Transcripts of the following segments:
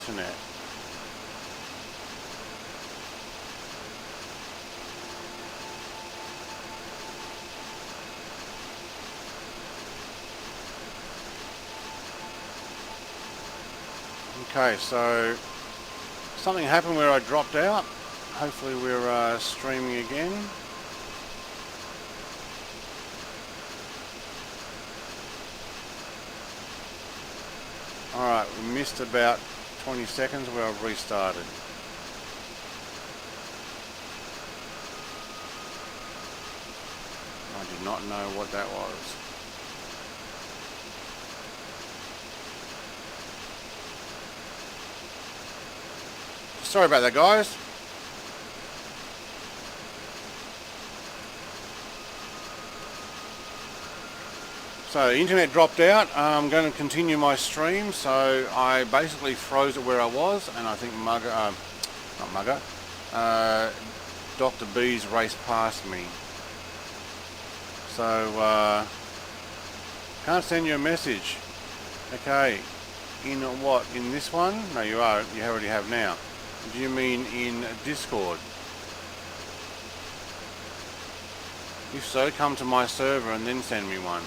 internet. Okay, so something happened where I dropped out. Hopefully we're streaming again. Alright, we missed about 20 seconds where I've restarted. I did not know what that was. Sorry about that, guys. So the internet dropped out. I'm going to continue my stream. So I basically froze it where I was, and I think Dr. B's raced past me. So can't send you a message. Okay, in what? In this one? No, you are. You already have now. Do you mean in Discord? If so, come to my server and then send me one.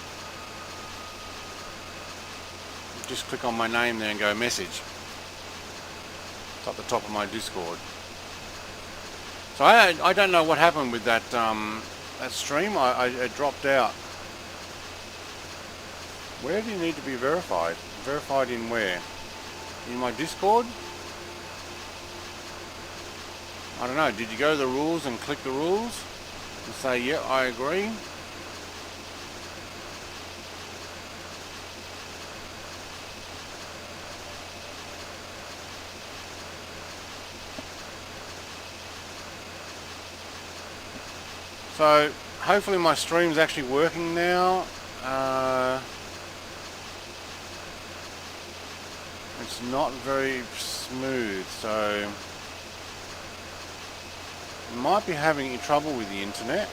Just click on my name there and go message. It's at the top of my Discord. So I don't know what happened with that that stream. I dropped out. Where do you need to be verified? Verified in where? In my Discord? I don't know. Did you go to the rules and click the rules and say, yeah, I agree? So hopefully my stream's actually working now. It's not very smooth, so might be having trouble with the internet.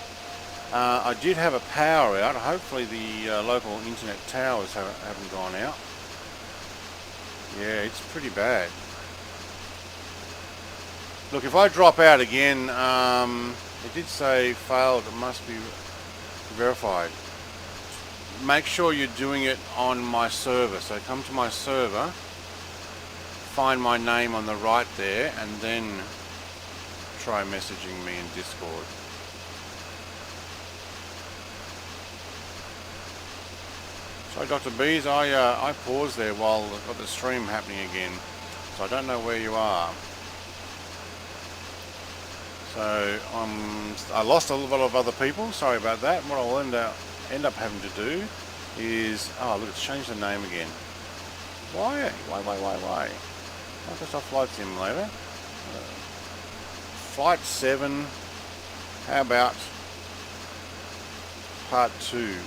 I did have a power out. Hopefully the local internet towers haven't gone out. Yeah, it's pretty bad. Look, if I drop out again, it did say failed, it must be verified. Make sure you're doing it on my server. So come to my server, find my name on the right there, and then try messaging me in Discord. So Dr. B's, I paused there while I've got the stream happening again, so I don't know where you are. So I lost a lot of other people. Sorry about that. What I'll end up having to do is, oh look, it's changed the name again. Why? Microsoft Flight Simulator. Flight 7. How about Part 2?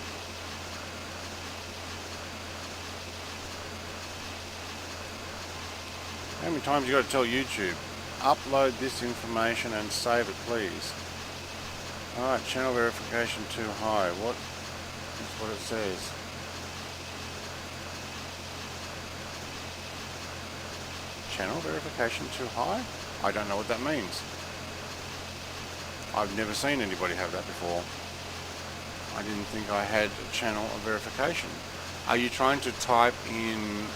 How many times you got to tell YouTube? Upload this information and save it, please. Alright, channel verification too high. That's what it says. Channel verification too high? I don't know what that means. I've never seen anybody have that before. I didn't think I had a channel verification. Are you trying to type in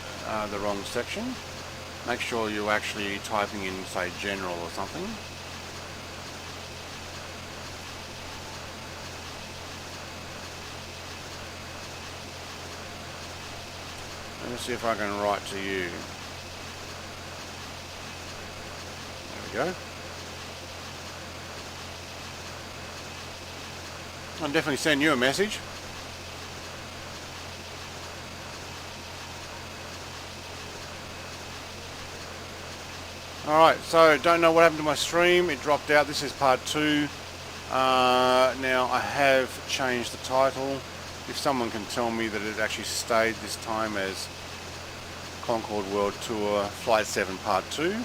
the wrong section? Make sure you're actually typing in, say, general or something. Let me see if I can write to you. There we go. I'll definitely send you a message. Alright, so don't know what happened to my stream. It dropped out. This is part 2. Now I have changed the title. If someone can tell me that it actually stayed this time as Concorde World Tour Flight 7 Part 2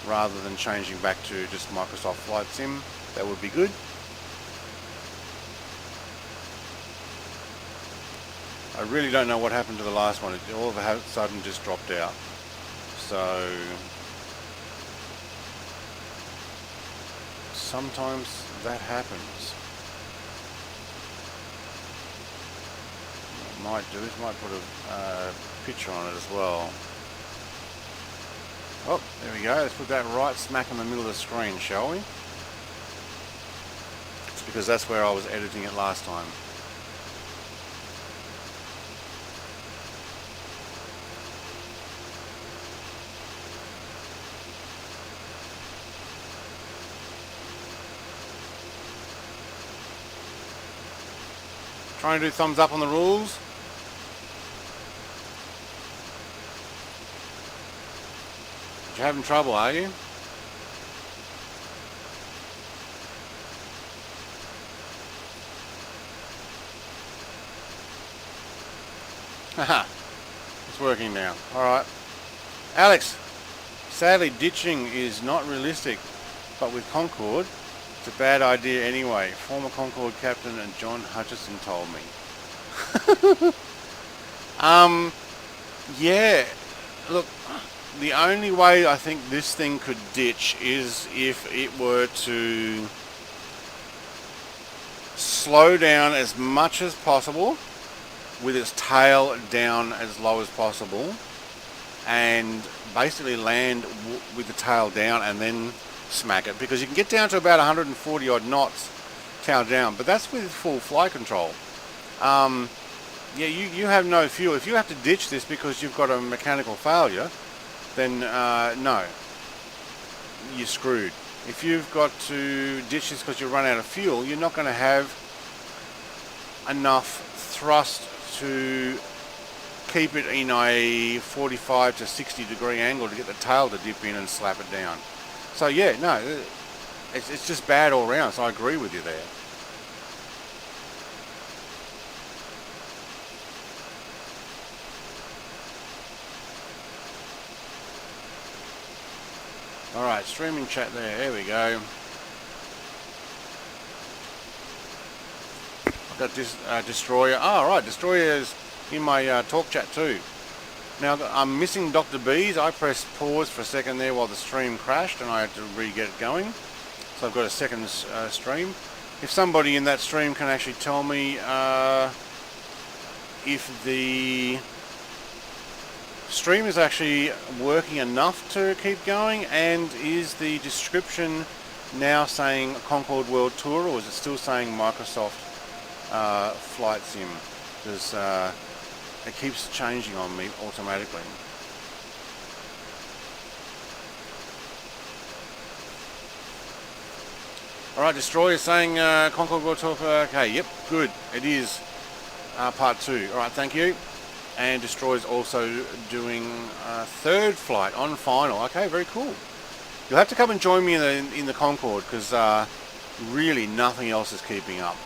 rather than changing back to just Microsoft Flight Sim, that would be good. I really don't know what happened to the last one. It all of a sudden just dropped out. So sometimes that happens. What I might do is might put a picture on it as well. Oh, there we go. Let's put that right smack in the middle of the screen, shall we? It's because that's where I was editing it last time. Trying to do thumbs up on the rules. You're having trouble, are you? Haha, it's working now. Alright. Alex, sadly ditching is not realistic, but with Concorde, it's a bad idea anyway. Former Concorde captain and John Hutchison told me. Yeah, look, the only way I think this thing could ditch is if it were to slow down as much as possible with its tail down as low as possible and basically land with the tail down and then smack it, because you can get down to about 140 odd knots tail down, but that's with full flight control. Yeah, you have no fuel. If you have to ditch this because you've got a mechanical failure, then no, you're screwed. If you've got to ditch this because you run out of fuel, you're not going to have enough thrust to keep it in a 45 to 60 degree angle to get the tail to dip in and slap it down. So yeah, no, it's just bad all round, so I agree with you there. Alright, streaming chat there we go. I've got this Destroyer. Oh, right, Destroyer's in my talk chat too. Now, I'm missing Dr. B's. I pressed pause for a second there while the stream crashed and I had to re-get it going. So I've got a second stream. If somebody in that stream can actually tell me if the stream is actually working enough to keep going, and is the description now saying Concorde World Tour, or is it still saying Microsoft Flight Sim? Because it keeps changing on me automatically. Alright, Destroyer saying Concorde World Tour. Okay, yep, good. It is part 2. Alright, thank you. And Destroyer's also doing third flight on final. Okay, very cool. You'll have to come and join me in the Concorde, because really nothing else is keeping up.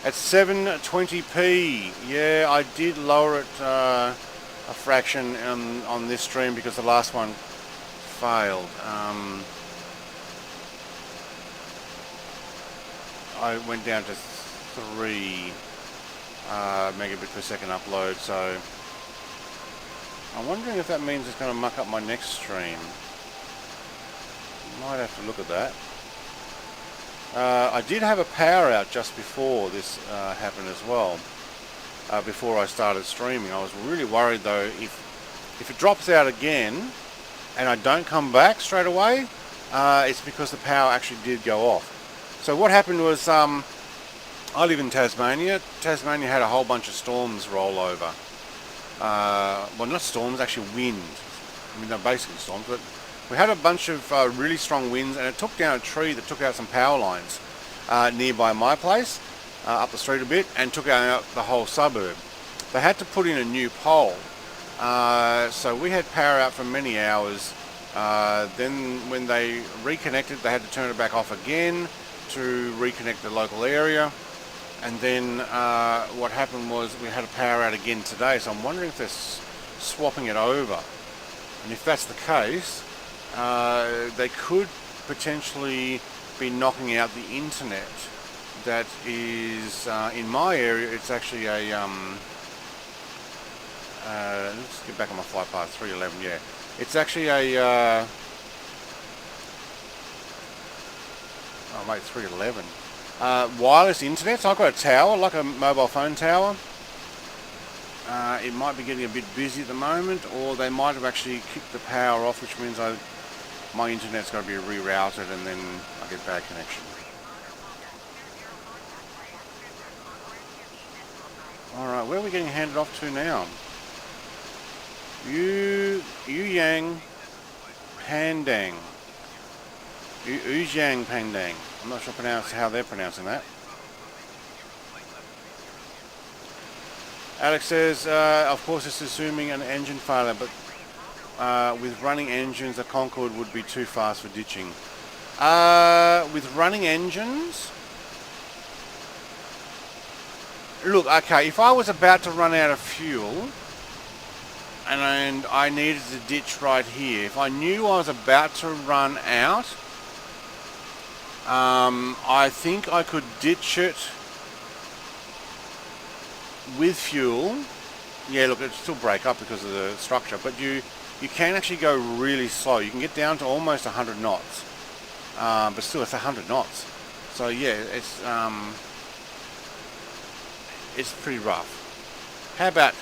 At 720p, yeah, I did lower it a fraction on this stream because the last one failed. I went down to 3 megabit per second upload, so I'm wondering if that means it's going to muck up my next stream. Might have to look at that. I did have a power out just before this happened as well, before I started streaming. I was really worried though, if it drops out again and I don't come back straight away, it's because the power actually did go off. So what happened was, I live in Tasmania. Tasmania had a whole bunch of storms roll over. Well, not storms, actually wind. I mean, they're basically storms, but we had a bunch of really strong winds, and it took down a tree that took out some power lines nearby my place, up the street a bit, and took out the whole suburb. They had to put in a new pole, so we had power out for many hours. Then when they reconnected, they had to turn it back off again to reconnect the local area. And then what happened was we had a power out again today, so I'm wondering if they're swapping it over. And if that's the case, they could potentially be knocking out the internet. That is, in my area, it's actually a, let's get back on my flight path, 311, yeah. It's actually a Oh mate, 311. Wireless internet, so I've got a tower, like a mobile phone tower. It might be getting a bit busy at the moment, or they might have actually kicked the power off, which means my internet's got to be rerouted and then I get bad connection. Alright, where are we getting handed off to now? Yang Pandang. Yang Pandang. I'm not sure how they're pronouncing that. Alex says, of course it's assuming an engine failure, but with running engines, a Concorde would be too fast for ditching. With running engines? Look, okay, if I was about to run out of fuel, and I needed to ditch right here, if I knew I was about to run out, I think I could ditch it with fuel. Yeah, look, it'd still break up because of the structure, but you can actually go really slow. You can get down to almost 100 knots, but still it's 100 knots. So yeah, it's pretty rough. How about